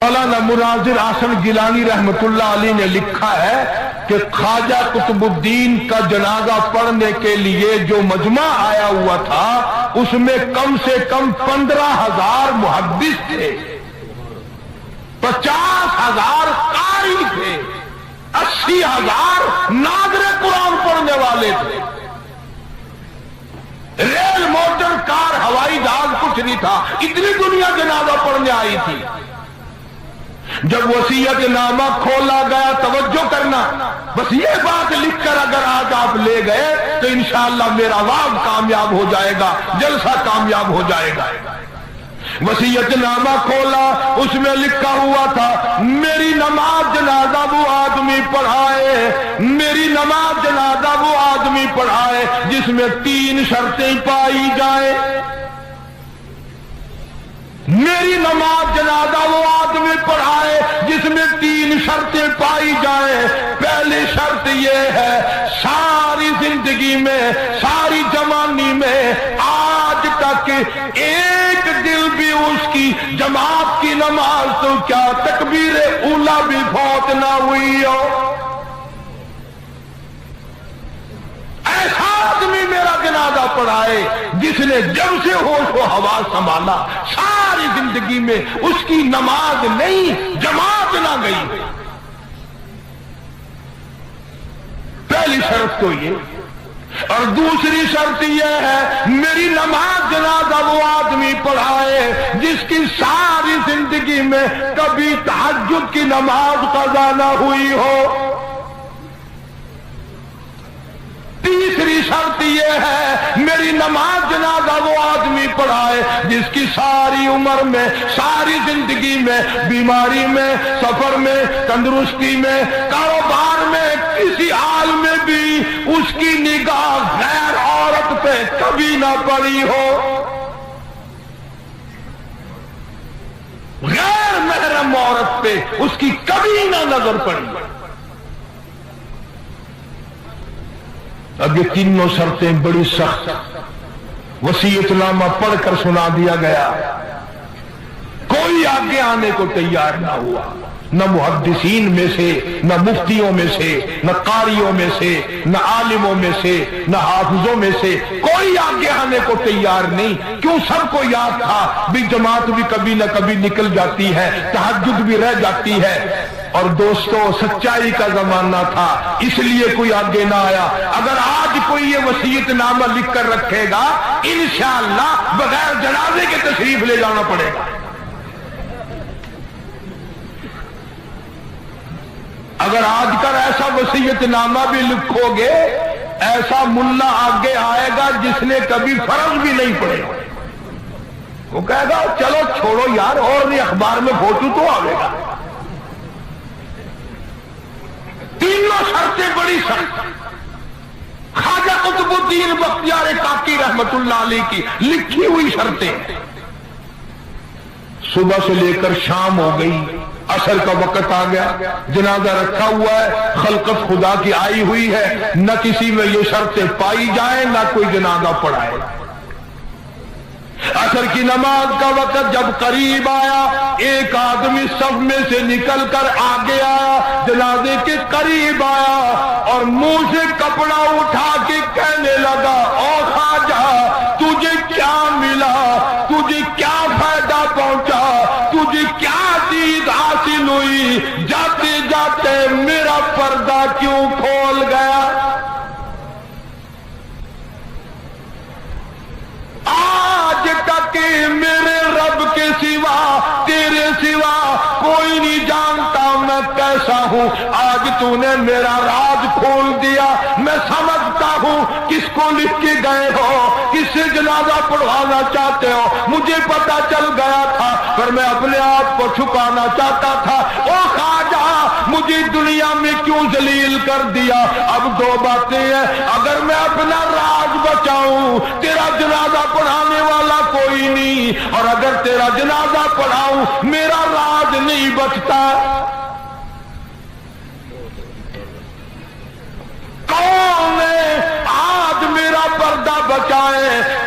مولانا مناظر حسن گیلانی رحمت اللہ علیہ نے لکھا ہے کہ خواجہ قطب الدین کا جنازہ پڑھنے کے لیے جو مجمع آیا ہوا تھا اس میں کم سے کم 15,000 محدث تھے، 50,000 قاری تھے، 80,000 ناظر قرآن پڑھنے والے تھے۔ ریل موٹر کار ہوائی جہاز کچھ نہیں تھا، اتنی دنیا جنازہ پڑھنے آئی تھی۔ جب وصیت نامہ کھولا گیا، توجہ کرنا، بس یہ بات لکھ کر اگر آج آپ لے گئے تو انشاءاللہ میرا وعد کامیاب ہو جائے گا، جلسہ کامیاب ہو جائے گا۔ وصیت نامہ کھولا، اس میں لکھا ہوا تھا میری نماز جنازہ وہ آدمی پڑھائے، میری نماز جنازہ وہ آدمی پڑھائے جس میں 3 شرطیں پائی جائیں۔ میری نماز جنازہ وہ آدمی پڑھائے جس میں 3 شرطیں پائی جائیں۔ پہلی شرط یہ ہے ساری زندگی میں، ساری جوانی میں آج تک ایک دل بھی اس کی جماعت کی نماز تو کیا تکبیر اولا بھی فوت نہ ہوئی ہو۔ ایسا آدمی میرا جنازہ پڑھائے جس نے جب سے ہوش و حواس سنبھالا ساری زندگی میں اس کی نماز نہیں، جماعت نہ گئی۔ پہلی شرط تو یہ، اور دوسری شرط یہ ہے میری نماز جنازہ وہ آدمی پڑھائے جس کی ساری زندگی میں کبھی تہجد کی نماز قضا نہ ہوئی ہو۔ تیسری شرط یہ ہے میری نماز جنازہ وہ آدمی پڑھائے جس کی ساری عمر میں، ساری زندگی میں، بیماری میں، سفر میں، تندرستی میں، کاروبار میں، کسی حال میں بھی اس کی نگاہ غیر عورت پہ کبھی نہ پڑی ہو، غیر محرم عورت پہ اس کی کبھی نہ نظر پڑی۔ اب یہ تینوں شرطیں بڑی سخت، وصیت نامہ پڑھ کر سنا دیا گیا، کوئی آگے آنے کو تیار نہ ہوا، نہ محدثین میں سے، نہ مفتیوں میں سے، نہ قاریوں میں سے، نہ عالموں میں سے، نہ حافظوں میں سے، کوئی آگے آنے کو تیار نہیں۔ کیوں؟ سب کو یاد تھا بھی جماعت بھی کبھی نہ کبھی نکل جاتی ہے، تہجد بھی رہ جاتی ہے، اور دوستو سچائی کا زمانہ تھا اس لیے کوئی آگے نہ آیا۔ اگر آج کوئی یہ وصیت نامہ لکھ کر رکھے گا انشاءاللہ بغیر جنازے کے تشریف لے جانا پڑے گا۔ اگر آج کر ایسا وصیت نامہ بھی لکھو گے، ایسا ملا آگے آئے گا جس نے کبھی فرض بھی نہیں پڑے، وہ کہے گا چلو چھوڑو یار، اور نہیں اخبار میں فوٹو تو آئے گا۔ تینوں شرطیں بڑی سخت، خواجہ قطب الدین بختیار کاکی رحمت اللہ علیہ کی لکھی ہوئی شرطیں۔ صبح سے لے کر شام ہو گئی، عصر کا وقت آ گیا، جنازہ رکھا ہوا ہے، خلقت خدا کی آئی ہوئی ہے، نہ کسی میں یہ شرطیں پائی جائیں، نہ کوئی جنازہ پڑھائے۔ عصر کی نماز کا وقت جب قریب آیا، ایک آدمی صف میں سے نکل کر آگے آیا، جنازے کے قریب آیا اور منہ سے کپڑا اٹھا کے کہنے لگا او خواجہ تجھے کیا ملا، تجھے کیا فائدہ پہنچا، تجھے کیا چیز حاصل ہوئی، جاتے جاتے میرا پردہ کیوں کھول گیا۔ آج تک میرے رب کے سوا، تیرے سوا کوئی نہیں جانتا میں کیسا ہوں، آج تو نے میرا راز کھول دیا، میں سمجھتا ہوں کس کو لکھ کے گئے ہو، کس سے جنازہ پڑھوانا چاہتے ہو، مجھے پتا چل گیا تھا پر میں اپنے آپ کو چھپانا چاہتا تھا۔ او خواجہ مجھے دنیا میں کیوں ذلیل کر دیا؟ اب 2 باتیں ہیں، اگر میں اپنا راز بچاؤں تیرا جنازہ پڑھانے والا کوئی نہیں، اور اگر تیرا جنازہ پڑھاؤں میرا راز نہیں بچتا۔ کون ہے آج میرا پردہ بچائے؟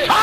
100